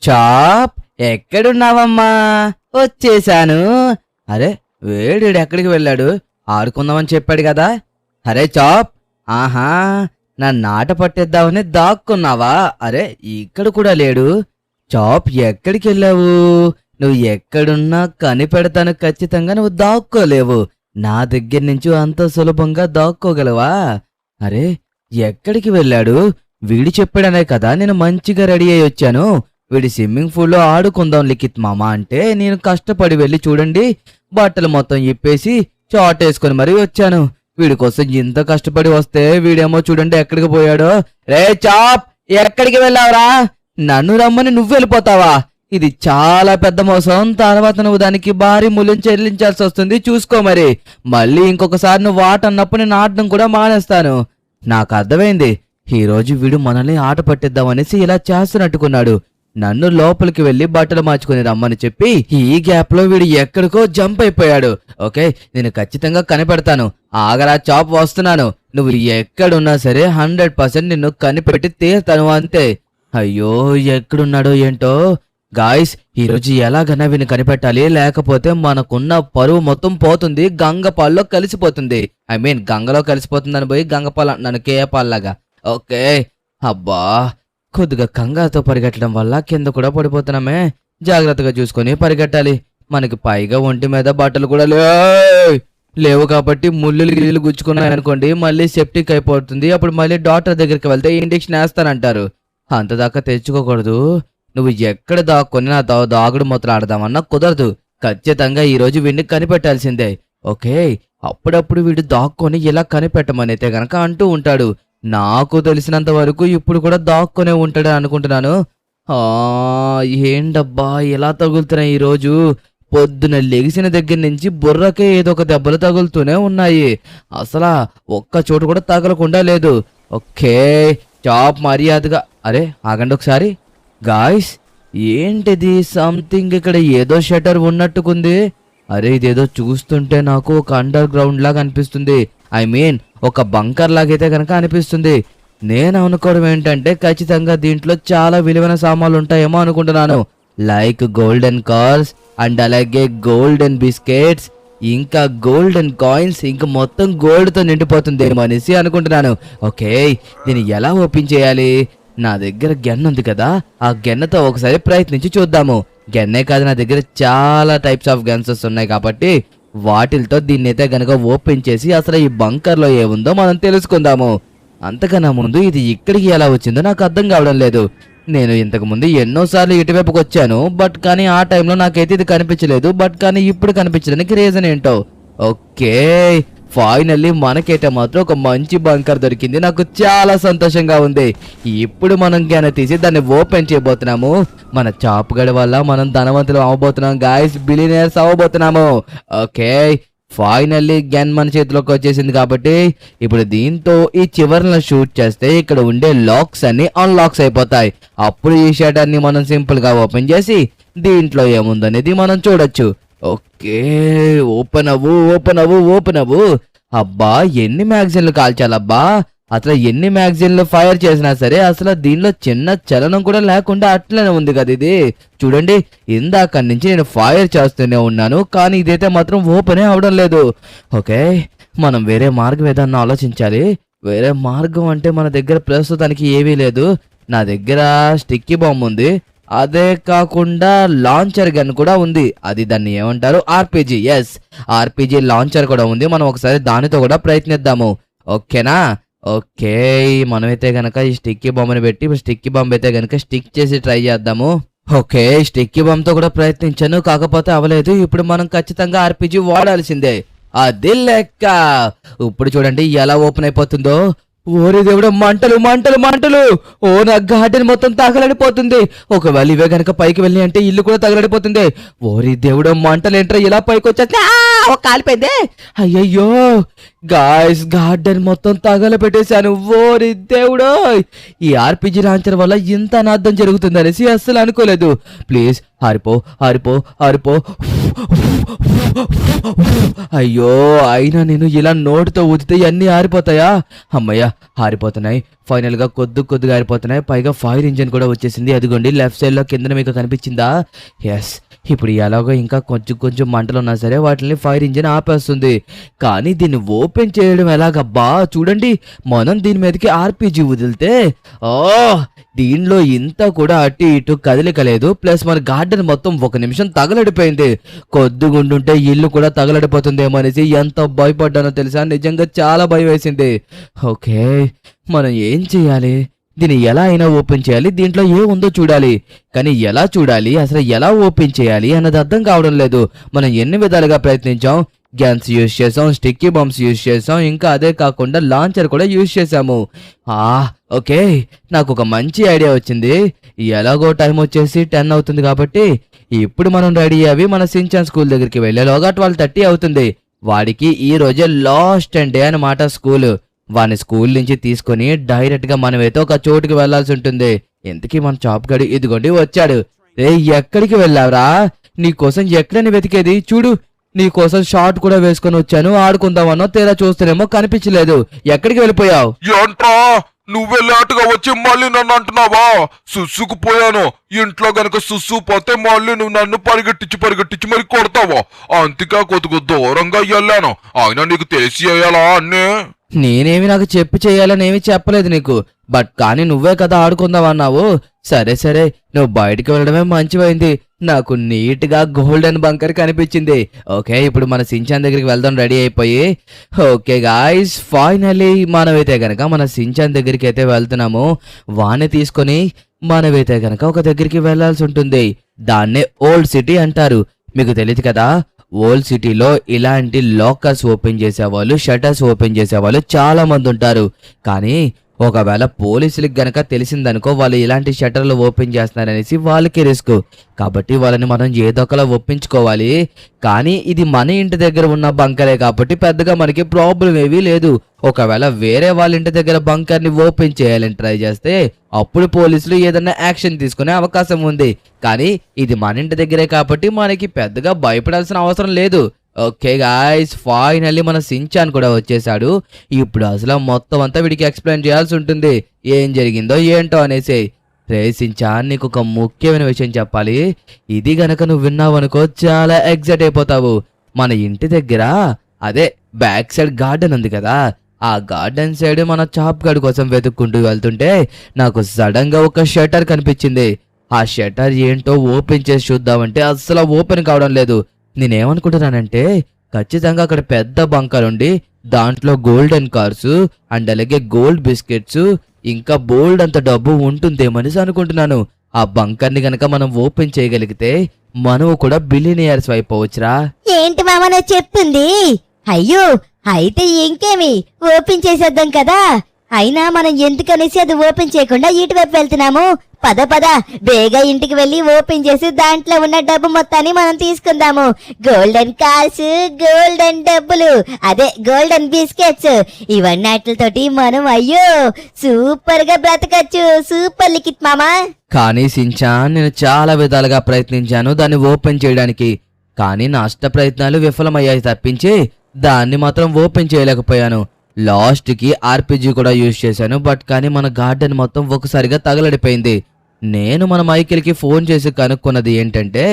Chop, ఎక్కడున్నావమ్మా? వచ్చేశాను. అరే, వేడు ఎక్కడికి వెళ్ళాడు? ఆడుకుందామని చెప్పాడు కదా. అరే చాప్, ఆహా, నన్ను పట్టేద్దామని దాక్కున్నావా? అరే, ఇక్కడ కూడా లేడు. చాప్, ఎక్కడికి వెళ్ళావు? నువ్వు ఎక్కడున్నా కనిపెడతాను ఖచ్చితంగా. నువ్వు దాక్కోలేవు. నా దగ్గర నుంచి అంత సులభంగా దాక్కోగలవా? అరే, ఎక్కడికి వెళ్ళాడు? వీడి చెప్పాడనే కదా నేను మంచిగా రెడీ అయ్యి వచ్చాను. వీడి స్విమ్మింగ్ పూల్లో ఆడుకుందాం లిఖిత్ మామ అంటే నేను కష్టపడి వెళ్ళి చూడండి బట్టలు మొత్తం ఇప్పేసి షార్ట్ వేసుకొని మరీ వచ్చాను. వీడి కోసం ఇంత కష్టపడి వస్తే వీడేమో చూడండి ఎక్కడికి పోయాడో. రే చాప్, ఎక్కడికి వెళ్ళావురా? నన్ను రమ్మని నువ్వు వెళ్ళిపోతావా? ఇది చాలా పెద్ద మోసం. తర్వాత నువ్వు దానికి భారీ మూల్యం చెల్లించాల్సి వస్తుంది. చూసుకో మరి. మళ్ళీ ఇంకొకసారి నువ్వు ఆట అన్నప్పుడు నేను ఆడడం కూడా మానేస్తాను. నాకు అర్థమైంది. ఈరోజు వీడు మనల్ని ఆట పట్టిద్దామనేసి ఇలా చేస్తున్నట్టుకున్నాడు. నన్ను లోపలికి వెళ్లి బట్టలు మార్చుకుని రమ్మని చెప్పి ఈ గ్యాప్ లో వీడు ఎక్కడికో జంప్ అయిపోయాడు. ఓకే, నేను ఖచ్చితంగా కనిపెడతాను. ఆగరా చాప్, వస్తున్నాను. నువ్వు ఎక్కడున్నా సరే 100% నిన్ను కనిపెట్టి తీరుతాను అంతే. అయ్యో, ఎక్కడున్నాడో ఏంటో. గాయస్, ఈరోజు ఎలాగన్నా వీని కనిపెట్టాలి, లేకపోతే మనకున్న పరువు మొత్తం పోతుంది. గంగపాల్లో కలిసిపోతుంది. ఐ మీన్ గంగలో కలిసిపోతుందని పోయి గంగపాల్ అంటున్నాను, కేపాల్లాగా. ఓకే, అబ్బా, కొద్దిగా కంగారుతో పరిగెట్టడం వల్ల కింద కూడా పడిపోతున్నామే. జాగ్రత్తగా చూసుకొని పరిగెట్టాలి. మనకి పైగా ఒంటి మీద బట్టలు కూడా లేవు కాబట్టి ముళ్ళు గిల్లు గుచ్చుకున్నాయనుకోండి మళ్ళీ సెప్టిక్ అయిపోతుంది. అప్పుడు మళ్ళీ డాక్టర్ దగ్గరికి వెళ్తే ఇంజెక్షన్ వేస్తానంటారు. అంతదాకా తెచ్చుకోకూడదు. నువ్వు ఎక్కడ దాక్కొని నా దాగుడు మొత్తం ఆడదామన్నా కుదరదు. ఖచ్చితంగా ఈరోజు వీడిని కనిపెట్టాల్సిందే. ఓకే, అప్పుడప్పుడు వీడు దాక్కొని ఇలా కనిపెట్టమనైతే గనక అంటూ ఉంటాడు. నాకు తెలిసినంత వరకు ఇప్పుడు కూడా దాక్కునే ఉంటాడు అనుకుంటున్నాను. ఏంటబ్బా ఎలా తగులుతున్నాయి ఈరోజు? పొద్దున లెగిసిన దగ్గర నుంచి బుర్రకే ఏదో ఒక దెబ్బలు తగులుతూనే ఉన్నాయి. అసలా ఒక్క చోటు కూడా తగలకుండా లేదు. ఓకే, చాప్ మర్యాదగా. అరే ఆగండి ఒకసారి. గాయ్స్, ఏంటిది? సంథింగ్ ఇక్కడ ఏదో షటర్ ఉన్నట్టుకుంది. అరే, ఇదేదో చూస్తుంటే నాకు ఒక అండర్ గ్రౌండ్ లాగా అనిపిస్తుంది. ఐ మీన్ ఒక బంకర్ లాగైతే కనుక అనిపిస్తుంది. నేను అనుకోవడం ఏంటంటే ఖచ్చితంగా దీంట్లో చాలా విలువైన సామాన్లు ఉంటాయేమో అనుకుంటున్నాను. లైక్ గోల్డెన్ కార్స్ అండ్ అలాగే గోల్డెన్ బిస్కెట్స్, ఇంకా గోల్డెన్ కాయిన్స్, ఇంకా మొత్తం గోల్డ్తో నిండిపోతుందేమో అనేసి అనుకుంటున్నాను. ఓకే, దీన్ని ఎలా ఓపెన్ చేయాలి? నా దగ్గర గెన్న ఉంది కదా, ఆ గెన్నతో ఒకసారి ప్రయత్నించి చూద్దాము. గెన్నే కాదు, నా దగ్గర చాలా టైప్స్ ఆఫ్ గన్స్ ఉన్నాయి కాబట్టి వాటిలతో దీన్నైతే గనక ఓపెన్ చేసి అసలు ఈ బంకర్లో ఏముందో మనం తెలుసుకుందాము. అంతకన్నా ముందు ఇది ఇక్కడికి ఎలా వచ్చిందో నాకు అర్థం కావడం లేదు. నేను ఇంతకు ముందు ఎన్నోసార్లు ఇటువైపుకి వచ్చాను, బట్ కానీ ఆ టైంలో నాకైతే ఇది కనిపించలేదు. బట్ కానీ ఇప్పుడు కనిపించడానికి రీజన్ ఏంటో. ఓకే, ఫైనల్లీ మనకైతే మాత్రం ఒక మంచి బంకర్ దొరికింది. నాకు చాలా సంతోషంగా ఉంది. ఇప్పుడు మనం గన తీసి దాన్ని ఓపెన్ చేయబోతున్నాము. మన చాపుగడ వల్ల మనం ధనవంతులు అవ్వబోతున్నాం గాయస్, బిలియనర్స్ అవ్వబోతున్నాము. ఓకే, ఫైనల్లీ గన్ మన చేతిలోకి వచ్చేసింది కాబట్టి ఇప్పుడు దీంతో ఈ చివరిలో షూట్ చేస్తే ఇక్కడ ఉండే లాక్స్ అన్ని అన్లాక్స్ అయిపోతాయి. అప్పుడు ఈ షటర్ ని మనం సింపుల్ గా ఓపెన్ చేసి దీంట్లో ఏముందనేది మనం చూడొచ్చు. ఓకే, ఓపెన్ అవ్వు, ఓపెన్ అవ్వు, ఓపెన్ అవ్వు. అబ్బా, ఎన్ని మ్యాగజైన్లు కాల్చాలబ్బా! అసలు ఎన్ని మ్యాగజైన్లు ఫైర్ చేసినా సరే అసలు దీనిలో చిన్న చలనం కూడా లేకుండా అట్లనే ఉంది కదా ఇది. చూడండి, ఇందాక నుంచి నేను ఫైర్ చేస్తూనే ఉన్నాను, కానీ ఇదైతే మాత్రం ఓపెనే అవడం లేదు. ఓకే, మనం వేరే మార్గం ఏదన్నా ఆలోచించాలి. వేరే మార్గం అంటే మన దగ్గర ప్రస్తుతానికి ఏమీ లేదు. నా దగ్గర స్టిక్కీ బాంబ్ ఉంది, అదే కాకుండా లాంచర్ గన్ కూడా ఉంది. అది దాన్ని ఏమంటారు, ఆర్పీజీ. ఎస్, ఆర్పీజీ లాంచర్ కూడా ఉంది. మనం ఒకసారి దానితో కూడా ప్రయత్నిద్దాము. ఓకేనా? ఓకే, మనమైతే గనక ఈ స్టిక్కీ బాంబుని పెట్టి స్టిక్కీ బాంబు అయితే గనక స్టిక్ చేసి ట్రై చేద్దాము. ఓకే, స్టిక్కీ బాంబుతో కూడా ప్రయత్నించాను, కాకపోతే అవ్వలేదు. ఇప్పుడు మనం ఖచ్చితంగా ఆర్పీజీ వాడాల్సిందే. అది లెక్క. ఇప్పుడు చూడండి ఎలా ఓపెన్ అయిపోతుందో. ఓరి దేవుడు, మంటలు మంటలు మంటలు! ఓ, నా గార్డెన్ మొత్తం తగలడిపోతుంది. ఒకవేళ ఇవే గనక పైకి వెళ్ళి అంటే ఇల్లు కూడా తగలడిపోతుంది. ఓరి దేవుడు, మంటలు ఏంట్రా ఇలా పైకి వచ్చా కాలిపోయిందే. అయ్యయ్యో గాయ్స్, గార్డెన్ మొత్తం తగల పెట్టేశాను. ఓరి దేవుడు, ఈ ఆర్పీజీ లాంచర్ వల్ల ఇంత అనార్థం జరుగుతుంది అనేసి అస్సలు అనుకోలేదు. ప్లీజ్ ఆరిపో, ఆరిపో, ఆరిపో. అయ్యో, అయినా నేను ఇలా నోటితో ఊదితే అన్నీ ఆరిపోతాయా? అమ్మయ్య, ఆరిపోతున్నాయి. ఫైనల్ గా కొద్దిగా ఆరిపోతున్నాయి. పైగా ఫైర్ ఇంజిన్ కూడా వచ్చేసింది. అదిగోండి లెఫ్ట్ సైడ్ లో కింద మీకు కనిపించిందా? ఎస్, ఇప్పుడు ఎలాగో ఇంకా కొంచెం మంటలు ఉన్నా సరే వాటిని ఫైర్ ఇంజిన్ ఆపేస్తుంది. కానీ దీన్ని ఓపెన్ చేయడం ఎలాగబ్బా? చూడండి, మనం దీని మీదకి ఆర్పీజీ వదిలితే దీనిలో ఇంత కూడా అటు ఇటు కదలిక లేదు. ప్లస్ మన గార్డెన్ మొత్తం 1 నిమిషం తగలడిపోయింది. కొద్దిగుండుంటే ఇల్లు కూడా తగలడిపోతుందేమో అనేసి ఎంత భయపడ్డానో తెలుసా? నిజంగా చాలా భయం వేసింది. ఓకే, మనం ఏం చేయాలి? దీన్ని ఎలా అయినా ఓపెన్ చేయాలి. దీంట్లో ఏముందో చూడాలి. కానీ ఎలా చూడాలి, అసలు ఎలా ఓపెన్ చేయాలి అన్నది అర్థం కావడం లేదు. మనం ఎన్ని విధాలుగా ప్రయత్నించాం. గ్యాన్స్ యూజ్ చేసాం, స్టిక్కీ బాంబ్స్ యూజ్ చేసాం, ఇంకా అదే కాకుండా లాంచర్ కూడా యూజ్ చేసాము. ఓకే, నాకు ఒక మంచి ఐడియా వచ్చింది. ఎలాగో టైం వచ్చేసి 10 అవుతుంది కాబట్టి ఇప్పుడు మనం రెడీ అవి మన సించాన్ స్కూల్ దగ్గరికి వెళ్ళేలోగా 12:30 అవుతుంది. వాడికి ఈ రోజే లాస్ట్ డే అన్నమాట స్కూల్. వాని స్కూల్ నుంచి తీసుకుని డైరెక్ట్ గా మనమైతే ఒక చోటుకి వెళ్లాల్సి ఉంటుంది. ఇంతకీ మన చాప్ గడి ఇదిగోండి వచ్చాడు. ఎక్కడికి వెళ్ళావురా? నీకోసం ఎక్కడని వెతికేది? చూడు, నీకోసం షార్ట్ కూడా వేసుకొని వచ్చాను, ఆడుకుందామన్నో తీరా చూస్తేనేమో కనిపించలేదు. ఎక్కడికి వెళ్ళిపోయావు? ఏంట్రా నువ్వే లేటుగా వచ్చి మళ్ళీ నన్ను అంటున్నావా? సుస్సుకు పోయాను. ఇంట్లో గనక సుస్సు పోతే మళ్ళీ నువ్వు నన్ను పరిగెట్టించి మరి కొడతావా? అంతగా కొద్దిగా దూరంగా వెళ్ళాను. అయినా నీకు తెలిసి అయ్యాలా అన్నే? నేనేమి నాకు చెప్పి చేయాలని ఏమి చెప్పలేదు నీకు. బట్ కానీ నువ్వే కదా ఆడుకుందామన్నావు. సరే, నువ్వు బయటికి వెళ్ళడమే మంచిమైంది. నాకు నీట్ గా గోల్డెన్ బంకర్ కనిపించింది. ఓకే, ఇప్పుడు మన సించాన్ దగ్గరికి వెళ్దాం రెడీ అయిపోయి. ఓకే గాయ్స్, ఫైనల్లీ మనమైతే గనక మన సించాన్ దగ్గరికి అయితే వెళ్తున్నాము. వాణ్ణి తీసుకొని మనమైతే గనక ఒక దగ్గరికి వెళ్లాల్సి ఉంటుంది. దాన్నే ఓల్డ్ సిటీ అంటారు. మీకు తెలియదు కదా, ఓల్డ్ సిటీలో ఇలాంటి లాకర్స్ ఓపెన్ చేసేవాళ్ళు, షటర్స్ ఓపెన్ చేసేవాళ్ళు చాలా మంది ఉంటారు. కానీ ఒకవేళ పోలీసులకు గనక తెలిసిందనుకో, వాళ్ళు ఇలాంటి షట్టర్లు ఓపెన్ చేస్తున్నారనేసి వాళ్ళకి రిస్క్. కాబట్టి వాళ్ళని మనం ఏదో ఒకలా ఒప్పించుకోవాలి. కానీ ఇది మన ఇంటి దగ్గర ఉన్న బంకరే కాబట్టి పెద్దగా మనకి ప్రాబ్లం ఏమీ లేదు. ఒకవేళ వేరే వాళ్ళ ఇంటి దగ్గర బంకర్ని ఓపెన్ చేయాలని ట్రై చేస్తే అప్పుడు పోలీసులు ఏదైనా యాక్షన్ తీసుకునే అవకాశం ఉంది. కానీ ఇది మన ఇంటి దగ్గరే కాబట్టి మనకి పెద్దగా భయపడాల్సిన అవసరం లేదు. ఓకే గాయ్స్, ఫైనల్లీ మన సించాన్ కూడా వచ్చేసాడు. ఇప్పుడు అసలు మొత్తం అంతా వీడికి ఎక్స్ప్లెయిన్ చేయాల్సి ఉంటుంది, ఏం జరిగిందో ఏంటో అనేసి. రే సించాన్, నీకు ఒక ముఖ్యమైన విషయం చెప్పాలి. ఇది గనక నువ్వు విన్నావనుకో చాలా ఎక్సైట్ అయిపోతావు. మన ఇంటి దగ్గర అదే బ్యాక్ సైడ్ గార్డెన్ ఉంది కదా, ఆ గార్డెన్ సైడ్ మన చాప్ గడి కోసం వెతుక్కుంటూ వెళ్తుంటే నాకు సడన్ గా ఒక షట్టర్ కనిపించింది. ఆ షట్టర్ ఏంటో ఓపెన్ చేసి చూద్దామంటే అస్సలు ఓపెన్ కావడం లేదు. నేనేమనుకుంటున్నానంటే ఖచ్చితంగా అక్కడ పెద్ద బంకర్ ఉండి దాంట్లో గోల్డెన్ కార్స్ అండ్ అలాగే గోల్డ్ బిస్కెట్స్ ఇంకా బోల్డ్ అంత డబ్బు ఉంటుందేమనేసి అనుకుంటున్నాను. ఆ బంకర్ని గనక మనం ఓపెన్ చేయగలిగితే మనం కూడా బిలియనియర్స్ అయిపోవచ్చురా. ఏంటి మామ నువ్వు చెప్తుంది? అయ్యో, అయితే ఇంకేమి ఓపెన్ చేసేద్దాం కదా. అయినా మనం ఎందుకనేసి అది ఓపెన్ చేయకుండా ఇటువైపు వెళ్తున్నాము. పద బేగా ఇంటికి వెళ్ళి ఓపెన్ చేసి దాంట్లో ఉన్న డబ్బు మొత్తాన్ని మనం తీసుకుందాము. గోల్డెన్ కార్స్, గోల్డెన్ డబ్బులు, అదే గోల్డెన్ బిస్కెట్స్, ఇవన్నిటితోటి మనం అయ్యో సూపర్ గా బ్రతకచ్చు. సూపర్ లిఖిత్ మామా. కానీ సించాన్, నేను చాలా విధాలుగా ప్రయత్నించాను దాన్ని ఓపెన్ చేయడానికి. కానీ నా అష్ట ప్రయత్నాలు విఫలమయ్యాయి తప్పించి దాన్ని మాత్రం ఓపెన్ చేయలేకపోయాను. లాస్ట్ కి ఆర్పీజీ కూడా యూజ్ చేశాను. బట్ కానీ మన గార్డెన్ మొత్తం ఒకసారిగా తగలడిపోయింది. నేను మన మైకిల్ కి ఫోన్ చేసి కనుక్కున్నది ఏంటంటే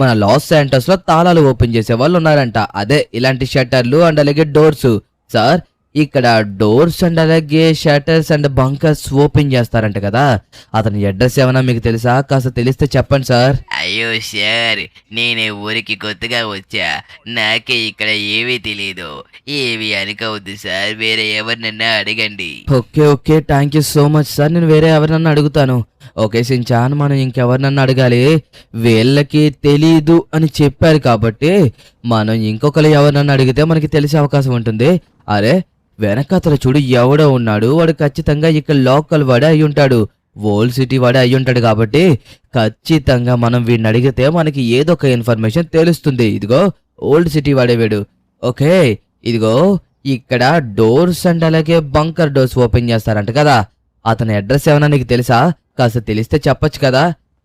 మన లాస్ శాంటోస్ లో తాళాలు ఓపెన్ చేసే వాళ్ళు ఉన్నారంట. అదే ఇలాంటి షట్టర్లు అండ్ అలాగే డోర్స్. సార్, ఇక్కడ డోర్స్ అండ్ అలాగే షట్టర్స్ అండ్ బంకర్స్ ఓపెన్ చేస్తారంట కదా, అతని అడ్రస్ ఏమైనా మీకు తెలుసా? కాస్త తెలిస్తే చెప్పండి సార్. అయ్యో సార్, నేనే ఊరికి కొత్తగా వచ్చా, నాకే ఇక్కడ ఏమీ తెలీదు. ఏవి అనుకోవద్దు సార్, వేరే ఎవరినన్నా అడగండి. Okay, thank you so much sir. నేను వేరే ఎవరినన్నా అడుగుతాను. ఓకే సించాన్, మనం ఇంకెవరినన్నా అడగాలి. వీళ్ళకి తెలీదు అని చెప్పారు కాబట్టి మనం ఇంకొకరు ఎవరినన్నా అడిగితే మనకి తెలిసే అవకాశం ఉంటుంది. అరే, వెనకతల చూడు ఎవడో ఉన్నాడు. వాడు ఖచ్చితంగా ఇక్కడ లోకల్ వాడే అయి ఉంటాడు, ఓల్డ్ సిటీ వాడే అయి ఉంటాడు. కాబట్టి ఖచ్చితంగా మనం వీడిని అడిగితే మనకి ఏదో ఒక ఇన్ఫర్మేషన్ తెలుస్తుంది. ఇదిగో ఓల్డ్ సిటీ వాడే వీడు. ఓకే, ఇదిగో ఇక్కడ డోర్స్ అండ్ అలాగే బంకర్ డోర్స్ ఓపెన్ చేస్తారంట కదా, అతని అడ్రస్ ఏమైనా నీకు తెలుసా? కాస్త తెలిస్తే చెప్పొచ్చు కదా.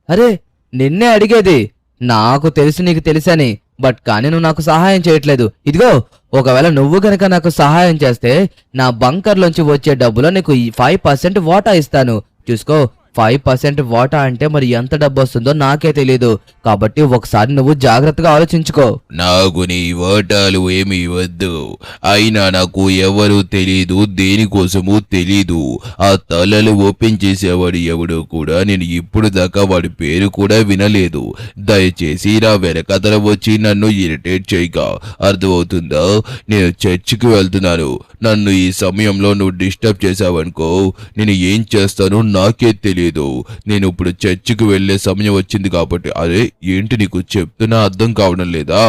అరే, నిన్నే అడిగేది. నాకు తెలుసు నీకు తెలుసని. బట్ కానీ నువ్వు నాకు సహాయం చేయట్లేదు. ఇదిగో ఒకవేళ నువ్వు కనుక నాకు సహాయం చేస్తే నా బంకర్లోంచి వచ్చే డబ్బులో నీకు 5% వాటా ఇస్తాను. చూసుకో, 5% వాటా అంటే మరి ఎంత డబ్బు వస్తుందో నాకే తెలీదు. కాబట్టి ఒకసారి నువ్వు జాగ్రత్తగా ఆలోచించుకో. నాకు నీ వాటాలు ఏమి వద్దు. అయినా నాకు ఎవరు తెలీదు, దేనికోసమూ తెలీదు. ఆ తలలు ఓపెన్ చేసేవాడు ఎవడో కూడా నేను ఇప్పుడు దాకా వాడి పేరు కూడా వినలేదు. దయచేసి నా వెనకతల వచ్చి నన్ను ఇరిటేట్ చేయక, అర్థమవుతుందా? నేను చర్చికి వెళ్తున్నాను. నన్ను ఈ సమయంలో నువ్వు డిస్టర్బ్ చేసావనుకో, నేను ఏం చేస్తానో నాకే తెలియదు. నేను ఇప్పుడు చర్చికి వెళ్లే సమయం వచ్చింది కాబట్టి. అరే ఏంటి నీకు చెప్తున్నా అర్థం కావడం లేదా?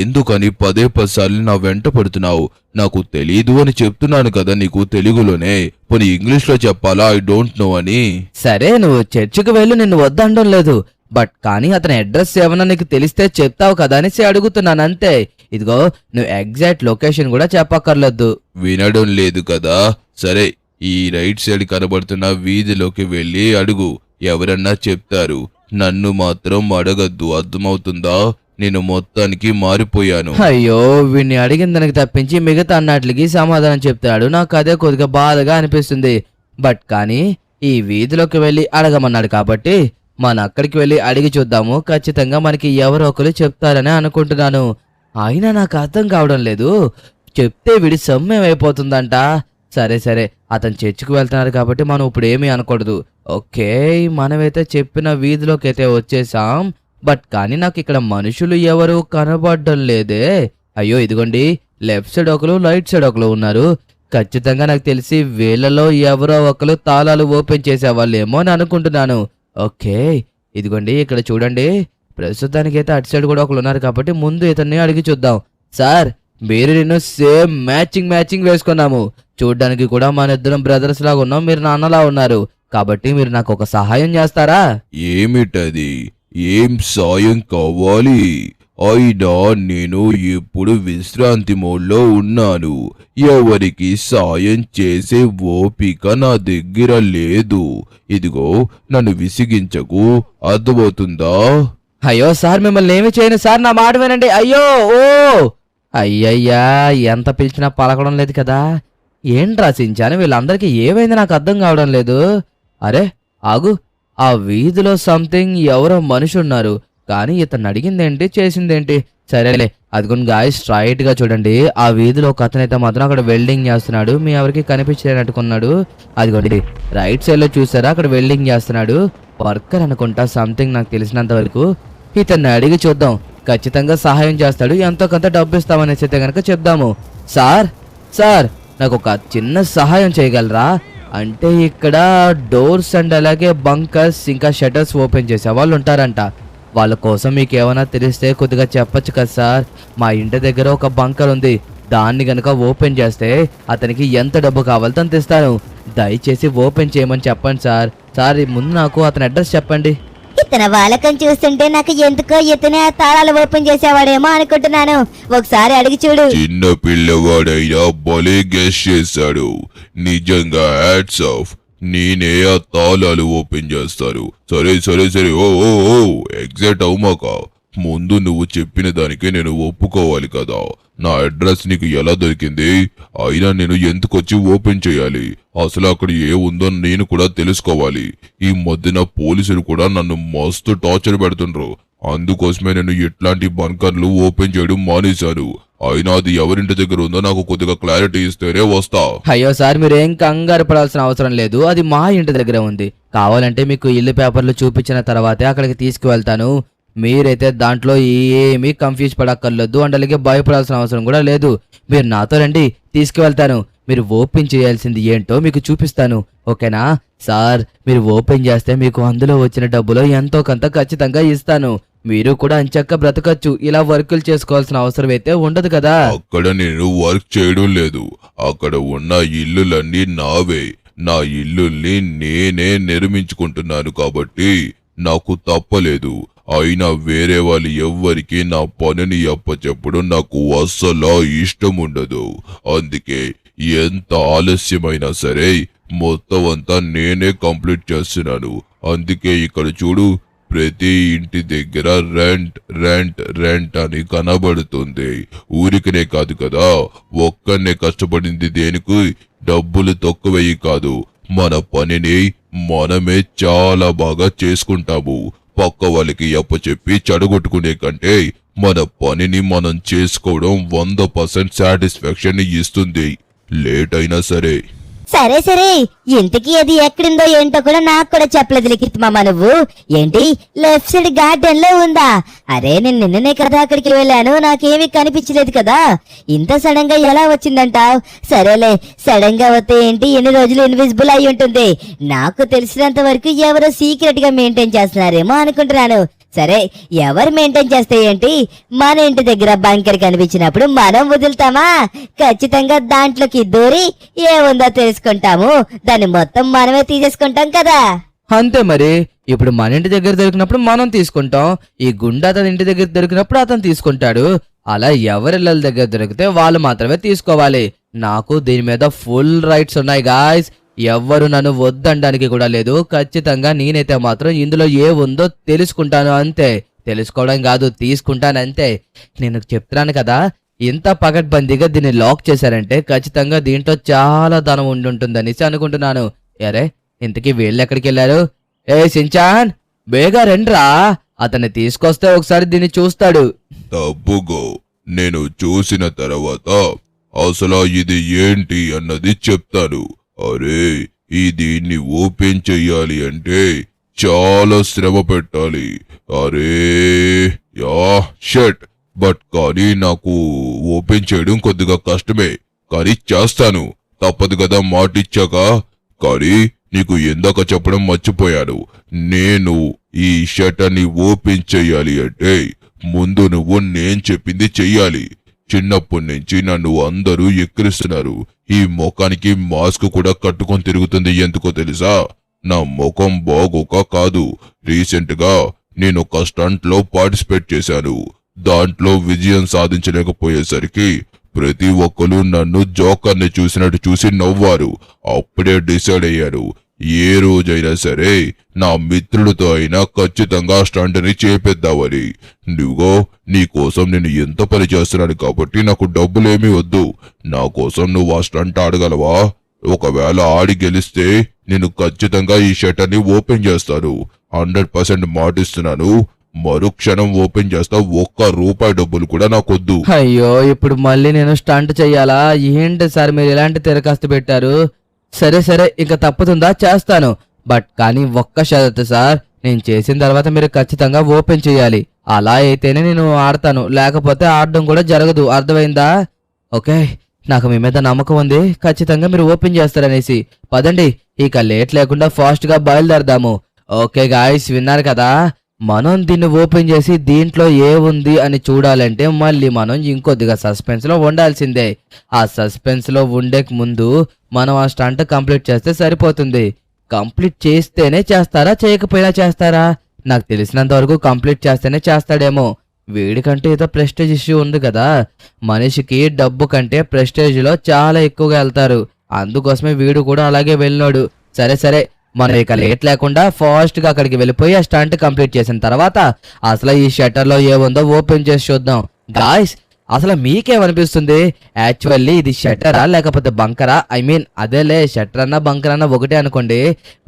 ఎందుకని 10 సార్లు నా వెంట పడుతున్నావు? నాకు తెలీదు అని చెప్తున్నాను కదా నీకు తెలుగులోనే. పోనీ ఇంగ్లీష్ లో చెప్పాలా ఐ డోంట్ నో అని? సరే, నువ్వు చర్చికి వెళ్ళు, నిన్ను వద్దండం లేదు. బట్ కానీ అతని అడ్రస్ ఏమన్నా నీకు తెలిస్తే చెప్తావు కదా అనేసి అడుగుతున్నాను అంతే. ఇదిగో నువ్వు ఎగ్జాక్ట్ లొకేషన్ కూడా చెప్పక్కర్లేదు. వినడం లేదు కదా? సరే, ఈ రైట్ సైడ్ కనబడుతున్న వీధిలోకి వెళ్ళి అడుగు, ఎవరన్నా చెప్తారు. నన్ను మాత్రం అడగద్దు, అర్థమవుతుందా? నేను మొత్తానికి మారిపోయాను. అయ్యో, వీడిని అడిగిన దానికి తప్పించి మిగతా అన్నట్లకి సమాధానం చెప్తాడు. నాకు అదే కొద్దిగా బాధగా అనిపిస్తుంది. బట్ కానీ ఈ వీధిలోకి వెళ్ళి అడగమన్నాడు కాబట్టి మనం అక్కడికి వెళ్ళి అడిగి చూద్దాము. ఖచ్చితంగా మనకి ఎవరో ఒకరు చెప్తారని అనుకుంటున్నాను. అయినా నాకు అర్థం కావడం లేదు, చెప్తే వీడి సొమ్మేం అయిపోతుందంట. సరే సరే, అతను చర్చికి వెళ్తున్నారు కాబట్టి మనం ఇప్పుడు ఏమీ అనకూడదు. ఓకే, మనమైతే చెప్పిన వీధిలోకి అయితే వచ్చేసాం. బట్ కానీ నాకు ఇక్కడ మనుషులు ఎవరు కనబడడం లేదే. అయ్యో, ఇదిగోండి, లెఫ్ట్ సైడ్ ఒకరు, రైట్ సైడ్ ఒకరు ఉన్నారు. ఖచ్చితంగా నాకు తెలిసి వీళ్ళలో ఎవరో ఒకరు తాళాలు ఓపెన్ చేసేవాళ్ళేమో అని అనుకుంటున్నాను. ఓకే, ఇదిగోండి, ఇక్కడ చూడండి, ప్రస్తుతానికైతే అటు సైడ్ కూడా ఒకరు ఉన్నారు కాబట్టి ముందు ఇతన్ని అడిగి చూద్దాం. సార్, మీరు నేను సేమ్ మ్యాచింగ్ వేసుకున్నాము. చూడ్డానికి కూడా మన ఇద్దరం బ్రదర్స్ లాగా ఉన్నాం, మీరు నాన్నలా ఉన్నారు. కాబట్టి మీరు నాకు ఒక సహాయం చేస్తారా? ఏమిటది? ఏం సాయం కావాలి? అయినా నేను ఇప్పుడు విశ్రాంతి మోడ్లో ఉన్నాను. ఎవరికి సాయం చేసే ఓపిక నా దగ్గర లేదు. ఇదిగో, నన్ను విసిగించకు, అర్థమవుతుందా? అయ్యో సార్, మిమ్మల్ని ఏమి చేయను సార్, నా మాట వినండి. అయ్యో, ఓ అయ్యయ్యా, ఎంత పిలిచినా పలకడం లేదు కదా. ఏం రాసించాను, వీళ్ళందరికీ ఏమైంది నాకు అర్థం కావడం లేదు. అరే ఆగు, ఆ వీధిలో సంథింగ్ ఎవరో మనిషి ఉన్నారు, కానీ ఇతను అడిగిందేంటి చేసిందేంటి? సరేలే, అదిగోండి గాయస్, స్ట్రైట్ గా చూడండి, ఆ వీధిలో ఒక అతనైతే మాత్రం అక్కడ వెల్డింగ్ చేస్తున్నాడు. మీ ఎవరికి కనిపించేటట్టుకున్నాడు. అదిగోండి రైట్ సైడ్ లో చూసారా, అక్కడ వెల్డింగ్ చేస్తున్నాడు. వర్కర్ అనుకుంటా సంథింగ్, నాకు తెలిసినంత వరకు. ఇతన్ని అడిగి చూద్దాం, ఖచ్చితంగా సహాయం చేస్తాడు. ఎంతో కొంత డబ్బు ఇస్తామనేసి అయితే కనుక చెప్దాము. సార్ నాకు ఒక చిన్న సహాయం చేయగలరా? అంటే ఇక్కడ డోర్స్ అండ్ అలాగే బంకర్స్ ఇంకా షటర్స్ ఓపెన్ చేసే వాళ్ళు ఉంటారంట. వాళ్ళ కోసం మీకు ఏమైనా తెలిస్తే కొద్దిగా చెప్పొచ్చు కదా సార్. మా ఇంటి దగ్గర ఒక బంకర్ ఉంది, దాన్ని గనక ఓపెన్ చేస్తే అతనికి ఎంత డబ్బు కావాలో అంత ఇస్తాను. దయచేసి ఓపెన్ చేయమని చెప్పండి సార్. ముందు నాకు అతని అడ్రస్ చెప్పండి. ఇతని వాలకం చూస్తుంటే నాకు ఎందుకో ఇతనే ఆ తాళాలు ఓపెన్ చేసేవాడేమో అనుకుంటున్నాను. ఒకసారి అడిగి చూడు. చిన్న పిల్లవాడైనా భలే గెస్ చేశాడు. నిజంగా హ్యాట్స్ ఆఫ్. నేనే ఆ తాళాలు ఓపెన్ చేస్తాను. సరే ఓ ఎగ్జాక్ట్ అవుమాక. ముందు నువ్వు చెప్పిన దానికే నేను ఒప్పుకోవాలి కదా. నా అడ్రస్ నీకు ఎలా దొరికింది? అయినా నేను ఎందుకొచ్చి ఓపెన్ చేయాలి? అసలు అక్కడ ఏ ఉందో నేను కూడా తెలుసుకోవాలి. ఈ మధ్యన పోలీసులు కూడా నన్ను మస్తు టార్చర్ పెడుతుండ్రు. అందుకోసమే నేను ఇట్లాంటి బంకర్లు ఓపెన్ చేయడం మానేశాను. అయినా అది ఎవరింటి దగ్గర ఉందో నాకు కొద్దిగా క్లారిటీ ఇస్తేనే వస్తా. అయ్యో సార్, మీరు ఏం కంగారు పడాల్సిన అవసరం లేదు, అది మా ఇంటి దగ్గర ఉంది. కావాలంటే మీకు ఇల్లు పేపర్లు చూపించిన తర్వాతే అక్కడికి తీసుకువెళ్తాను. మీరైతే దాంట్లో ఏమీ కన్ఫ్యూజ్ పడక్కర్లేదు, అండ్ అలాగే భయపడాల్సిన అవసరం కూడా లేదు. మీరు నాతో రండి, తీసుకువెళ్తాను. మీరు ఓపెన్ చేయాల్సింది ఏంటో మీకు చూపిస్తాను, ఓకేనా? సార్, మీరు ఓపెన్ చేస్తే మీకు అందులో వచ్చిన డబ్బులో ఎంతో కొంత ఖచ్చితంగా ఇస్తాను. మీరు కూడా అంచక్క బ్రతకచ్చు, ఇలా వర్కులు చేసుకోవాల్సిన అవసరం అయితే ఉండదు కదా. అక్కడ నేను వర్క్ చేయడం లేదు. అక్కడ ఉన్న ఇల్లులన్నీ నావే. నా ఇల్లుల్ని నేనే నిర్మించుకుంటున్నాను కాబట్టి నాకు తప్పలేదు. అయినా వేరే వాళ్ళు ఎవ్వరికి నా పనిని అప్పచెప్పడం నాకు అస్సలు ఇష్టం ఉండదు. అందుకే ఎంత ఆలస్యమైనా సరే మొత్తం అంతా నేనే కంప్లీట్ చేస్తున్నాను. అందుకే ఇక్కడ చూడు, ప్రతి ఇంటి దగ్గర రెంట్ రెంట్ రెంట్ అని కనబడుతుంది. ఊరికనే కాదు కదా, ఒక్కనే కష్టపడింది దేనికి? డబ్బులు తక్కువయ్యి కాదు, మన పనిని మనమే చాలా బాగా చేసుకుంటాము. పక్క వాళ్ళకి అప్పచెప్పి చెడగొట్టుకునే కంటే మన పనిని మనం చేసుకోవడం 100% సాటిస్ఫాక్షన్ ఇస్తుంది, లేట్ అయినా సరే. సరే సరే, ఇంతకీ అది ఎక్కడుందో ఏంటో కూడా నాకు కూడా చెప్పలేదు లిఖిత్ మామ. నువ్వు ఏంటి లెఫ్ట్ సైడ్ గార్డెన్ లో ఉందా? అరే నేను నిన్ననే కదా అక్కడికి వెళ్ళాను, నాకేమీ కనిపించలేదు కదా, ఇంత సడన్ గా ఎలా వచ్చిందంటావ్? సరేలే, సడన్ గా వస్తే ఏంటి, ఎన్ని రోజులు ఇన్విజిబుల్ అయి ఉంటుంది. నాకు తెలిసినంత వరకు ఎవరో సీక్రెట్ గా మెయింటైన్ చేస్తున్నారేమో అనుకుంటున్నాను. సరే, ఎవరు మెయింటైన్ చేస్తే ఏంటి, మన ఇంటి దగ్గర బంకర్ కనిపించినప్పుడు మనం వదులుతామా? ఖచ్చితంగా దాంట్లోకి దూరి ఏముందో తెలుసుకుంటాము, దాన్ని మొత్తం మనమే తీసేసుకుంటాం కదా. అంతే మరి. ఇప్పుడు మన ఇంటి దగ్గర దొరికినప్పుడు మనం తీసుకుంటాం, ఈ గుండా అతని ఇంటి దగ్గర దొరికినప్పుడు అతను తీసుకుంటాడు. అలా ఎవరిళ్ళ దగ్గర దొరికితే వాళ్ళు మాత్రమే తీసుకోవాలి. నాకు దీని మీద ఫుల్ రైట్స్ ఉన్నాయి గాయ్స్. ఎవ్వరు నన్ను వద్దనడానికి కూడా లేదు. ఖచ్చితంగా నేనైతే మాత్రం ఇందులో ఏ ఉందో తెలుసుకుంటాను అంతే. తెలుసుకోవడం కాదు, తీసుకుంటానంతే. నేను చెప్తున్నాను కదా, ఇంత పకడ్బందీగా దీన్ని లాక్ చేశారంటే ఖచ్చితంగా దీంట్లో చాలా ధనం ఉంటుందనేసి అనుకుంటున్నాను. అరే ఇంతకీ వీళ్ళు ఎక్కడికి వెళ్ళారు? ఏ సించాన్, బేగా రండ్రా, అతన్ని తీసుకొస్తే ఒకసారి దీన్ని చూస్తాడు. తప్పుగో, నేను చూసిన తర్వాత అసలు ఇది ఏంటి అన్నది చెప్తాను. అరే దీన్ని ఓపెన్ చెయ్యాలి అంటే చాలా శ్రమ పెట్టాలి. అరే షట్, బట్ కానీ నాకు ఓపెన్ చేయడం కొద్దిగా కష్టమే, కానీ చేస్తాను, తప్పదు కదా మాటిచ్చాక. కానీ నీకు ఎందాక చెప్పడం మర్చిపోయాను, నేను ఈ షట్టర్ని ఓపెన్ చెయ్యాలి అంటే ముందు నువ్వు నేను చెప్పింది చెయ్యాలి. చిన్నప్పటి నుంచి నన్ను అందరూ ఎక్కిరిస్తున్నారు. ఈ ముఖానికి మాస్క్ కూడా కట్టుకొని తిరుగుతుంది, ఎందుకో తెలుసా? నా ముఖం బాగోక కాదు. రీసెంట్ గా నేను ఒక స్టంట్ లో పార్టిసిపేట్ చేశాను. దాంట్లో విజయం సాధించలేకపోయేసరికి ప్రతి ఒక్కరు నన్ను జోకర్ని చూసినట్టు చూసి నవ్వారు. అప్పుడే డిసైడ్ అయ్యారు, ఏ రోజైనా సరే నా మిత్రులతో అయినా ఖచ్చితంగా స్టంట్ని చేపేద్దామని. నువ్వో నీకోసం నేను ఎంత పని చేస్తున్నాను కాబట్టి నాకు డబ్బులేమీ వద్దు. నా కోసం నువ్వు ఆ స్టంట్ ఆడగలవా? ఒకవేళ ఆడి గెలిస్తే నేను ఖచ్చితంగా ఈ షట్టర్ని ఓపెన్ చేస్తాను. 100% మాటిస్తున్నాను. మరుక్షణం ఓపెన్ చేస్తా, ₹1 డబ్బులు కూడా నాకొద్దు. అయ్యో, ఇప్పుడు మళ్ళీ నేను స్టంట్ చెయ్యాలా? ఏంటి సార్ మీరు ఇలాంటి తిరకాస్తు పెట్టారు? సరే సరే, ఇక తప్పుతుందా, చేస్తాను. బట్ కానీ ఒక్క షరతు సార్, నేను చేసిన తర్వాత మీరు ఖచ్చితంగా ఓపెన్ చేయాలి. అలా అయితేనే నేను ఆడతాను, లేకపోతే ఆడడం కూడా జరగదు. అర్థమైందా? ఓకే, నాకు మీ మీద నమ్మకం ఉంది, ఖచ్చితంగా మీరు ఓపెన్ చేస్తారనేసి. పదండి, ఇక లేట్ లేకుండా ఫాస్ట్ గా బయలుదేరదాము. ఓకే గాయ్స్, విన్నారు కదా, మనం దీన్ని ఓపెన్ చేసి దీంట్లో ఏ ఉంది అని చూడాలంటే మళ్ళీ మనం ఇంకొద్దిగా సస్పెన్స్ లో ఉండాల్సిందే. ఆ సస్పెన్స్ లో ఉండే ముందు మనం ఆ స్టంట్ కంప్లీట్ చేస్తే సరిపోతుంది. కంప్లీట్ చేస్తేనే చేస్తారా, చేయకపోయినా చేస్తారా? నాకు తెలిసినంత వరకు కంప్లీట్ చేస్తేనే చేస్తాడేమో. వీడికంటే ఏదో ప్రెస్టేజ్ ఇష్యూ ఉంది కదా, మనిషికి డబ్బు కంటే ప్రెస్టేజ్ లో చాలా ఎక్కువగా వెళ్తారు. అందుకోసమే వీడు కూడా అలాగే వెళ్ళినాడు. సరే సరే, మనం ఇక లేట్ లేకుండా ఫాస్ట్ గా అక్కడికి వెళ్ళిపోయి ఆ స్టంట్ కంప్లీట్ చేసిన తర్వాత అసలు ఈ షట్టర్ లో ఏముందో ఓపెన్ చేసి చూద్దాం. గాయ్స్, అసలు మీకేమనిపిస్తుంది? యాక్చువల్లీ ఇది షట్టరా లేకపోతే బంకరా? ఐ మీన్ అదేలే, షట్టర్ అన్నా బంకర్ అన్నా ఒకటే అనుకోండి.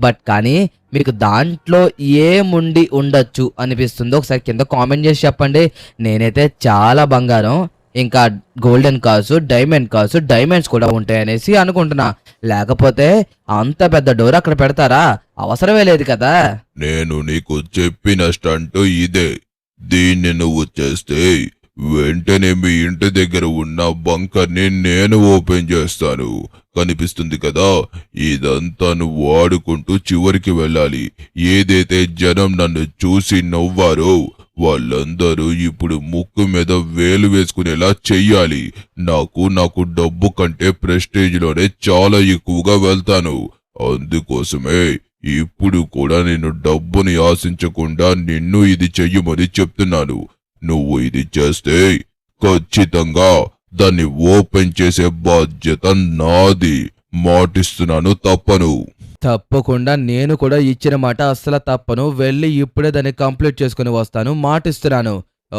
బట్ కానీ మీకు దాంట్లో ఏముండి ఉండొచ్చు అనిపిస్తుందో ఒకసారి కింద కామెంట్ చేసి చెప్పండి. నేనైతే చాలా బంగారం, ఇంకా golden cars, diamond cars, diamonds కూడా ఉంటాయనేసి అనుకుంటున్నా. లేకపోతే అంత పెద్ద డోర్ అక్కడ పెడతారా? అవసరమే లేదు కదా. నేను నీకు చెప్పిన స్టంట్ ఇదే. దీన్ని నువ్వు చేస్తే వెంటనే మీ ఇంటి దగ్గర ఉన్న బంకర్ని నేను ఓపెన్ చేస్తాను. కనిపిస్తుంది కదా, ఇదంతా నువ్వు ఆడుకుంటూ చివరికి వెళ్ళాలి. ఏదైతే జనం నన్ను చూసి నవ్వారో వాళ్ళందరూ ఇప్పుడు ముక్కు మీద వేలు వేసుకునేలా చెయ్యాలి. నాకు డబ్బు కంటే ప్రెస్టేజ్ లోనే చాలా ఎక్కువగా వెళ్తాను. అందుకోసమే ఇప్పుడు కూడా నేను డబ్బుని ఆశించకుండా నిన్ను ఇది చెయ్యమని చెప్తున్నాను. నువ్వు ఇది చేస్తే ఖచ్చితంగా దాన్ని ఓపెన్ చేసే బాధ్యత నాది. మాటిస్తున్నాను, తప్పను. తప్పకుండా నేను కూడా ఇచ్చిన మాట అస్సలు తప్పను. వెళ్ళి ఇప్పుడే దాన్ని కంప్లీట్ చేసుకుని వస్తాను, మాటిస్తున్నాను.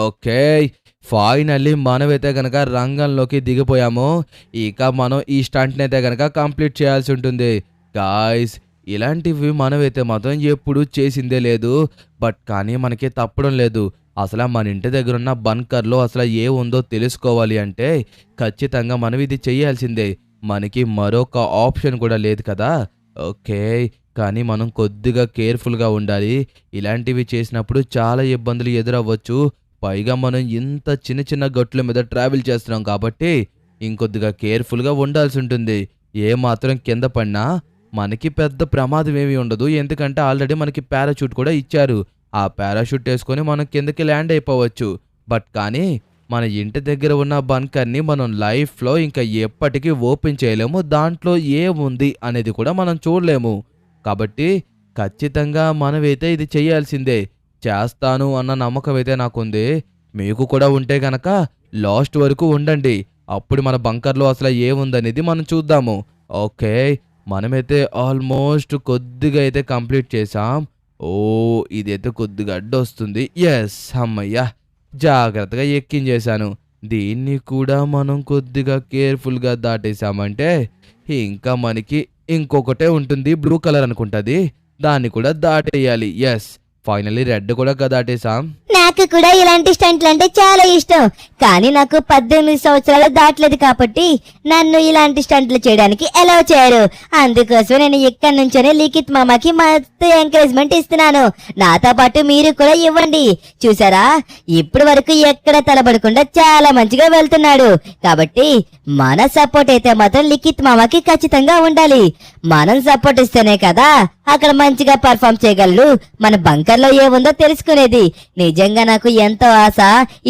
ఓకే, ఫైనల్లీ మనమైతే గనక రంగంలోకి దిగిపోయాము. ఇక మనం ఈ స్టంట్ని అయితే గనక కంప్లీట్ చేయాల్సి ఉంటుంది. గాయ్స్, ఇలాంటివి మనమైతే మాత్రం ఎప్పుడూ చేసిందే లేదు. బట్ కానీ మనకి తప్పడం లేదు. అసలు మన ఇంటి దగ్గర ఉన్న బంకర్లో అసలు ఏ ఉందో తెలుసుకోవాలి అంటే ఖచ్చితంగా మనం ఇది చేయాల్సిందే. మనకి మరొక ఆప్షన్ కూడా లేదు కదా. ఓకే, కానీ మనం కొద్దిగా కేర్ఫుల్గా ఉండాలి. ఇలాంటివి చేసినప్పుడు చాలా ఇబ్బందులు ఎదురవ్వచ్చు. పైగా మనం ఇంత చిన్న చిన్న గట్టుల మీద ట్రావెల్ చేస్తున్నాం కాబట్టి ఇంకొద్దిగా కేర్ఫుల్గా ఉండాల్సి ఉంటుంది. ఏమాత్రం కింద పడినా మనకి పెద్ద ప్రమాదం ఏమీ ఉండదు. ఎందుకంటే ఆల్రెడీ మనకి పారాషూట్ కూడా ఇచ్చారు. ఆ పారాషూట్ వేసుకొని మనం కిందకి ల్యాండ్ అయిపోవచ్చు. బట్ కానీ మన ఇంటి దగ్గర ఉన్న బంకర్ని మనం లైఫ్లో ఇంకా ఎప్పటికీ ఓపెన్ చేయలేము. దాంట్లో ఏముంది అనేది కూడా మనం చూడలేము. కాబట్టి ఖచ్చితంగా మనమైతే ఇది చేయాల్సిందే. చేస్తాను అన్న నమ్మకం అయితే నాకుంది. మీకు కూడా ఉంటే గనక లాస్ట్ వరకు ఉండండి. అప్పుడు మన బంకర్లో అసలు ఏముందనేది మనం చూద్దాము. ఓకే, మనమైతే ఆల్మోస్ట్ కొద్దిగా అయితే కంప్లీట్ చేసాం. ఓ, ఇదైతే కొద్దిగా అడ్డొస్తుంది. ఎస్, అమ్మయ్యా, జాగ్రత్తగా ఎక్కించేశాను. దీన్ని కూడా మనం కొద్దిగా కేర్ఫుల్గా దాటేసామంటే ఇంకా మనకి ఇంకొకటే ఉంటుంది, బ్లూ కలర్ అనుకుంటుంది. దాన్ని కూడా దాటేయాలి. ఎస్, ఫైనల్లీ రెడ్ కూడా దాటేసాం. నాకు కూడా ఇలాంటి స్టంట్లు అంటే చాలా ఇష్టం. కానీ నాకు 18 సంవత్సరాలు దాటలేదు కాబట్టి నన్ను ఇలాంటి స్టంట్లు చేయడానికి అలౌ చేయరు. అందుకోసం నేను ఇక్కడి నుంచోనే లిఖిత్ మామకి మస్తు ఎంకరేజ్మెంట్ ఇస్తున్నాను. నాతో పాటు మీరు కూడా ఇవ్వండి. చూసారా, ఇప్పటి వరకు ఎక్కడ తలబడకుండా చాలా మంచిగా వెళ్తున్నాడు. కాబట్టి మన సపోర్ట్ అయితే మాత్రం లిఖిత్ మామకి ఖచ్చితంగా ఉండాలి. మనం సపోర్ట్ ఇస్తేనే కదా అక్కడ మంచిగా పర్ఫామ్ చేయగలరు. మన బంకర్లో ఏముందో తెలుసుకునేది. నిజంగా నాకు ఎంతో ఆశ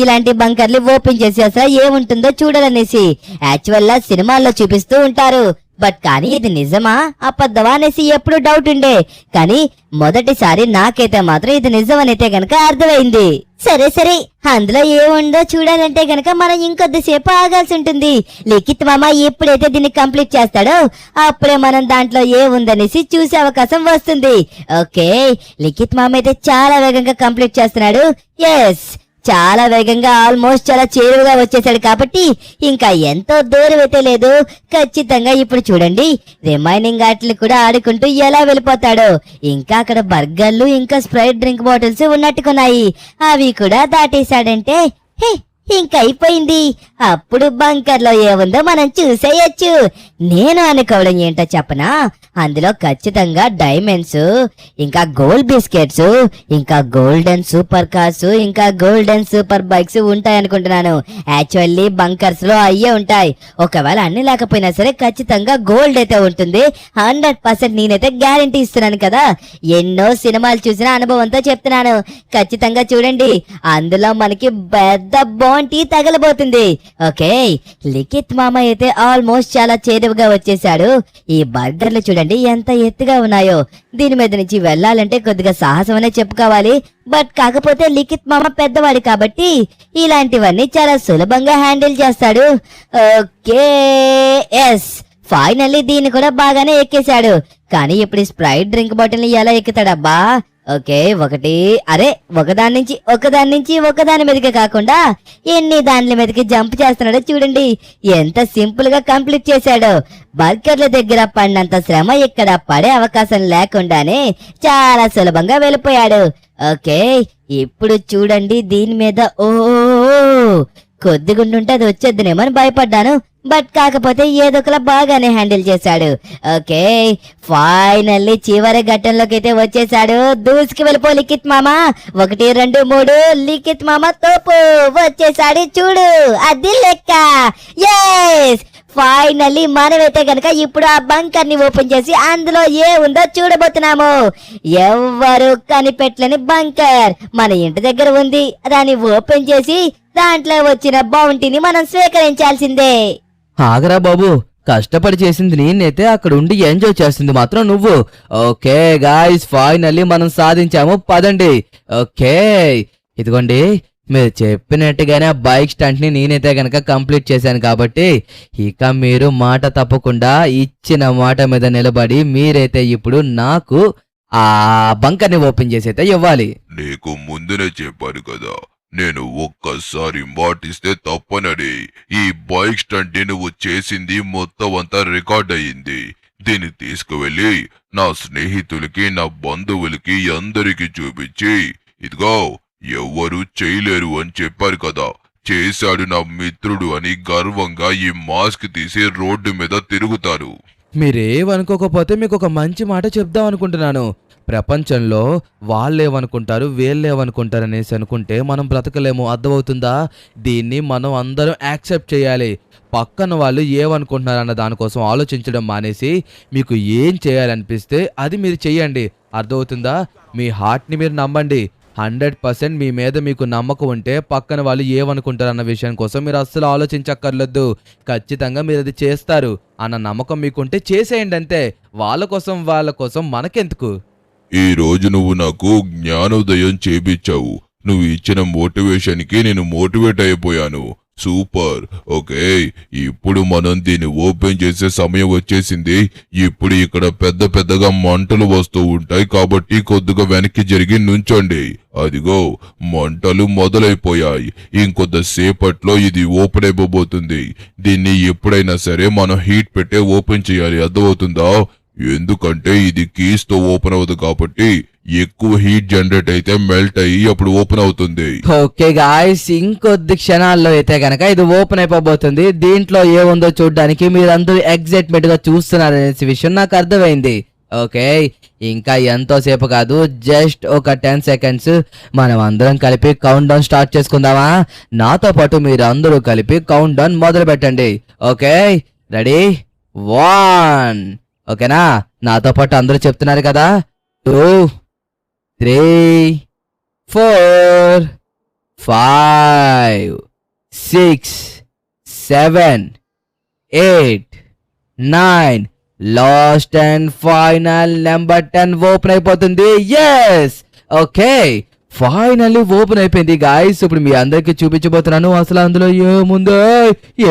ఇలాంటి బంకర్లు ఓపెన్ చేసి అసలు ఏముంటుందో చూడాలనేసి. యాక్చువల్ గా సినిమాల్లో చూపిస్తూ ఉంటారు. బట్ కానీ ఇది నిజమా అబద్ధమా అనేసి ఎప్పుడు డౌట్ ఉండే. కానీ మొదటిసారి నాకైతే మాత్రం ఇది నిజమనైతే గనక అర్థమైంది. సరే సరే, అందులో ఏముందో చూడాలంటే గనక మనం ఇంకొద్దిసేపు ఆగాల్సి ఉంటుంది. లిఖిత్ మామ ఎప్పుడైతే దీన్ని కంప్లీట్ చేస్తాడో అప్పుడే మనం దాంట్లో ఏముందనేసి చూసే అవకాశం వస్తుంది. ఓకే, లిఖిత్ మామ అయితే చాలా వేగంగా కంప్లీట్ చేస్తున్నాడు. ఎస్, చాలా వేగంగా ఆల్మోస్ట్ చాలా చేరువుగా వచ్చేసాడు. కాబట్టి ఇంకా ఎంతో దూరం అయితే లేదు. ఖచ్చితంగా ఇప్పుడు చూడండి, రిమైనింగ్ ఆటలు కూడా ఆడుకుంటూ ఎలా వెళ్ళిపోతాడో. ఇంకా అక్కడ బర్గర్లు ఇంకా స్ప్రైట్ డ్రింక్ బాటిల్స్ ఉన్నట్టుకున్నాయి. అవి కూడా దాటేశాడంటే ఇంకా అయిపోయింది. అప్పుడు బంకర్ లో ఏముందో మనం చూసేయచ్చు. నేను అనుకోవడం ఏంటో చెప్పనా, అందులో ఖచ్చితంగా డైమండ్స్, ఇంకా గోల్డ్ బిస్కెట్స్, ఇంకా గోల్డెన్ సూపర్ కార్స్, ఇంకా గోల్డెన్ సూపర్ బైక్స్ ఉంటాయి అనుకుంటున్నాను. యాక్చువల్లీ బంకర్స్ లో అయ్యే ఉంటాయి. ఒకవేళ అన్ని లేకపోయినా సరే ఖచ్చితంగా గోల్డ్ అయితే ఉంటుంది. 100% నేనైతే గ్యారంటీ ఇస్తున్నాను కదా. ఎన్నో సినిమాలు చూసిన అనుభవంతో చెప్తున్నాను. ఖచ్చితంగా చూడండి, అందులో మనకి పెద్ద బౌంటీ తగలబోతుంది. ఓకే, లిఖిత్ మామ అయితే ఆల్మోస్ట్ చాలా చేరువుగా వచ్చేసాడు. ఈ బర్గర్లు చూడండి ఎంత ఎత్తుగా ఉన్నాయో. దీని మీద నుంచి వెళ్ళాలంటే కొద్దిగా సాహసం అనే చెప్పుకోవాలి. బట్ కాకపోతే లిఖిత్ మామ పెద్దవాడు కాబట్టి ఇలాంటివన్నీ చాలా సులభంగా హ్యాండిల్ చేస్తాడు. ఓకే, ఎస్, ఫైనల్లీ దీన్ని కూడా బాగానే ఎక్కేశాడు. కానీ ఇప్పుడు స్ప్రైట్ డ్రింక్ బాటిల్ ని ఎలా ఎక్కుతాడబ్బా? ఓకే, ఒకదాని నుంచి ఒకదాని మీదకి కాకుండా ఎన్ని దానిల మీదకి జంప్ చేస్తున్నాడో చూడండి. ఎంత సింపుల్ గా కంప్లీట్ చేశాడో. బర్గర్ల దగ్గర పడినంత శ్రమ ఇక్కడ పడే అవకాశం లేకుండానే చాలా సులభంగా వెళ్ళిపోయాడు. ఓకే, ఇప్పుడు చూడండి దీని మీద కొద్దిగుండుంటే అది వచ్చేద్దునేమో అని భయపడ్డాను. బట్ కాకపోతే ఏదొకలా బాగానే హ్యాండిల్ చేశాడు. ఓకే, ఫైనల్లీ చివరి ఘట్టంలోకి అయితే వచ్చేసాడు. దూసుకి వెళ్ళిపో లిఖిత్ మామ. 1 2 3 లిఖిత్ మామ తోపు వచ్చేసాడు. చూడు, అది లెక్క. ఎస్, ఫైనల్లీ మనమైతే గనక ఇప్పుడు ఆ బంకర్ ని ఓపెన్ చేసి అందులో ఏముందో చూడబోతున్నాము. ఎవ్వరు కనిపెట్టలేని బంకర్ మన ఇంటి దగ్గర ఉంది. దాన్ని ఓపెన్ చేసి దాంట్లో వచ్చిన బౌంటీని మనం స్వీకరించాల్సిందే. ఆగరా బాబు, కష్టపడి చేసింది నేనైతే, అక్కడ ఉండి ఎంజాయ్ చేసింది మాత్రం నువ్వు. ఓకే గాయ్స్, ఫైనల్లీ మనం సాధించాము. పదండి. ఓకే, ఇదిగోండి మీరు చెప్పినట్టుగానే ఆ బైక్ స్టంట్ని నేనైతే గనక కంప్లీట్ చేశాను కాబట్టి ఇక మీరు మాట తప్పకుండా ఇచ్చిన మాట మీద నిలబడి మీరైతే ఇప్పుడు నాకు ఆ బంకర్ని ఓపెన్ చేసి అయితే ఇవ్వాలి. నీకు ముందునే చెప్పాను కదా, నేను ఒక్కసారి మాటిస్తే తప్పనని. ఈ బైక్ స్టంట్ నువ్వు చేసింది మొత్తం అంతా రికార్డ్ అయ్యింది. దీన్ని తీసుకువెళ్ళి నా స్నేహితులకి, నా బంధువులకి అందరికి చూపించి, ఇదిగో ఎవ్వరూ చేయలేరు అని చెప్పారు కదా, చేశాడు నా మిత్రుడు అని గర్వంగా ఈ మాస్క్ తీసి రోడ్డు మీద తిరుగుతారు. మీరేమనుకోకపోతే మీకు ఒక మంచి మాట చెప్దాం అనుకుంటున్నాను. ప్రపంచంలో వాళ్ళేమనుకుంటారు వీళ్ళేమనుకుంటారు అనేసి అనుకుంటే మనం బ్రతకలేము. అర్థమవుతుందా? దీన్ని మనం అందరం యాక్సెప్ట్ చేయాలి. పక్కన వాళ్ళు ఏమనుకుంటున్నారు అన్న దానికోసం ఆలోచించడం మానేసి మీకు ఏం చేయాలనిపిస్తే అది మీరు చెయ్యండి. అర్థమవుతుందా? మీ హార్ట్ని మీరు నమ్మండి. 100% మీ మీద మీకు నమ్మకం ఉంటే పక్కన వాళ్ళు ఏమనుకుంటారు అన్న విషయం కోసం మీరు అస్సలు ఆలోచించక్కర్లేదు. ఖచ్చితంగా మీరు అది చేస్తారు అన్న నమ్మకం మీకుంటే చేసేయండి అంతే. వాళ్ళ కోసం మనకెందుకు? ఈ రోజు నువ్వు నాకు జ్ఞానోదయం చేపించావు. నువ్వు ఇచ్చిన మోటివేషన్కి నేను మోటివేట్ అయిపోయాను. సూపర్. ఓకే, ఇప్పుడు మనం దీన్ని ఓపెన్ చేసే సమయం వచ్చేసింది. ఇప్పుడు ఇక్కడ పెద్ద పెద్దగా మంటలు వస్తూ ఉంటాయి కాబట్టి కొద్దిగా వెనక్కి జరిగి నుంచోండి. అదిగో మంటలు మొదలైపోయాయి. ఇంకొద్దిసేపట్లో ఇది ఓపెన్ అయిపోబోతుంది. దీన్ని ఎప్పుడైనా సరే మనం హీట్ పెట్టే ఓపెన్ చేయాలి. అర్థమవుతుందా? ఎందుకంటే ఇది కీస్ తో ఓపెన్ అవుతుంది కాబట్టి ఎక్కువ హీట్ జనరేట్ అయితే మెల్ట్ అయ్యి అప్పుడు ఓపెన్ అవుతుంది. ఓకే గాయ్స్, ఇంకొద్ది క్షణాల్లో అయితే గనక ఇది ఓపెన్ అయిపోబోతుంది. దీంట్లో ఏముందో చూడడానికి మీరందరూ ఎగ్జైట్మెంట్ గా చూస్తున్నారనే విషయం నాకు అర్థమైంది. ఓకే, ఇంకా ఎంతోసేపు కాదు, జస్ట్ ఒక 10 seconds. మనం అందరం కలిపి కౌంట్ డౌన్ స్టార్ట్ చేసుకుందామా? నాతో పాటు మీరు అందరూ కలిపి కౌంట్ డౌన్ మొదలు పెట్టండి. Okay, ready? 1. ఓకేనా? నాతో పాటు అందరూ చెప్తున్నారు కదా. 2, 3, 4, 5, 6, 7, 8, 9. Last and final number 10 open అయిపోతుంది. ఎస్, ఓకే, ఫైనల్లీ ఓపెన్ అయిపోయింది గాయస్. ఇప్పుడు మీ అందరికి చూపించబోతున్నాను. అసలు అందులో ఏముందో.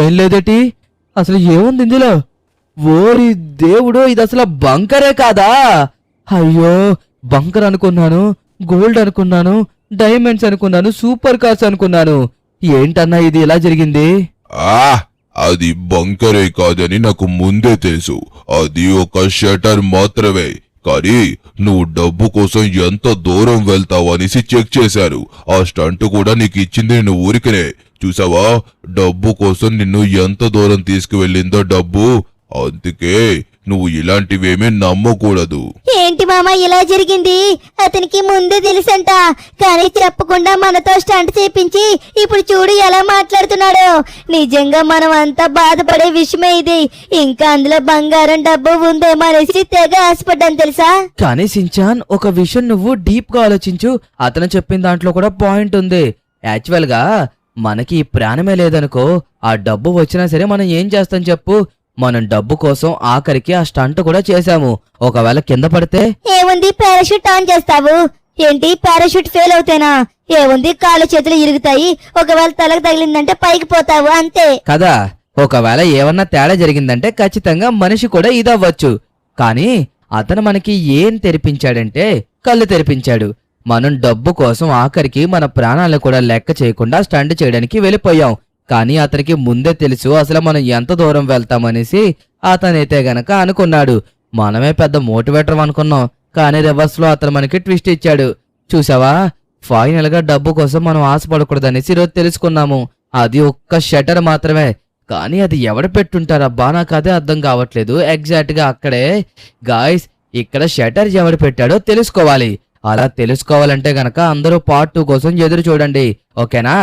ఏం లేదటి, అసలు ఏముంది ఇందులో? ఓరి దేవుడు, ఇది అసలు బంకరే కాదా? అయ్యో, బంకర్ అనుకున్నాను, గోల్డ్ అనుకున్నాను, డైమండ్స్ అనుకున్నాను, సూపర్ కార్స్ అనుకున్నాను. ఏంటన్నా ఇది ఇలా జరిగింది? అది బంకరే కాదని నాకు ముందే తెలుసు. అది ఒక షటర్ మాత్రమే. కానీ నువ్వు డబ్బు కోసం ఎంత దూరం వెళ్తావు అనేసి చెక్ చేశారు. ఆ స్టంట్ కూడా నీకు ఇచ్చింది నేను ఊరికనే. చూసావా, డబ్బు కోసం నిన్ను ఎంత దూరం తీసుకువెళ్ళిందో డబ్బు. అందుకే నువ్వు ఇలాంటివేమీ నమ్మకూడదు. ఏంటి మామ ఇలా జరిగింది? అతనికి ముందే తెలుసంట, కానీ చెప్పకుండా మనతో స్టంట్ చేపించి ఇప్పుడు చూడు ఎలా మాట్లాడుతున్నాడు. నిజంగా మనం అంతా బాధపడే విషయమే ఇది. ఇంకా అందులో బంగారం డబ్బు ఉందేమో అనేసి తెగ ఆశపడ్డాను తెలుసా. కానీ సించాన్, ఒక విషయం నువ్వు డీప్ గా ఆలోచించు. అతను చెప్పిన దాంట్లో కూడా పాయింట్ ఉంది. యాక్చువల్ గా మనకి ఈ ప్రాణమే లేదనుకో, ఆ డబ్బు వచ్చినా సరే మనం ఏం చేస్తాం చెప్పు? మనం డబ్బు కోసం ఆఖరికి ఆ స్టంట్ కూడా చేశాము. ఒకవేళ కింద పడితే ఏముంది, పారాషూట్ ఆన్ చేస్తావు ఏంటి? పారాషూట్ ఫెయిల్ అవుతేనా ఏముంది, కాళ్ళు చేతులు ఇరుగుతాయి. ఒకవేళ తలకు తగిలిందంటే పైకి పోతావు, అంతే కదా. ఒకవేళ ఏమన్నా తేడా జరిగిందంటే ఖచ్చితంగా మనిషి కూడా ఇదవ్వచ్చు. కానీ అతను మనకి ఏం తెరిపించాడంటే కళ్ళు తెరిపించాడు. మనం డబ్బు కోసం ఆఖరికి మన ప్రాణాలను కూడా లెక్క చేయకుండా స్టంట్ చేయడానికి వెళ్ళిపోయాం. కానీ అతనికి ముందే తెలుసు అసలు మనం ఎంత దూరం వెళ్తామనేసి. అతనైతే గనక అనుకున్నాడు మనమే పెద్ద మోటివేటర్ అనుకున్నాం, కానీ రివర్స్ లో అతను మనకి ట్విస్ట్ ఇచ్చాడు. చూసావా, ఫైనల్ గా డబ్బు కోసం మనం ఆశపడకూడదనేసి ఈరోజు తెలుసుకున్నాము. అది ఒక్క షటర్ మాత్రమే, కానీ అది ఎవడ పెట్టుంటారబ్బా, నాకు అదే అర్థం కావట్లేదు. ఎగ్జాక్ట్ గా అక్కడే గాయ్స్, ఇక్కడ షటర్ ఎవడు పెట్టాడో తెలుసుకోవాలి. అలా తెలుసుకోవాలంటే గనక అందరూ పార్ట్ 2 కోసం ఎదురు చూడండి. ఓకేనా?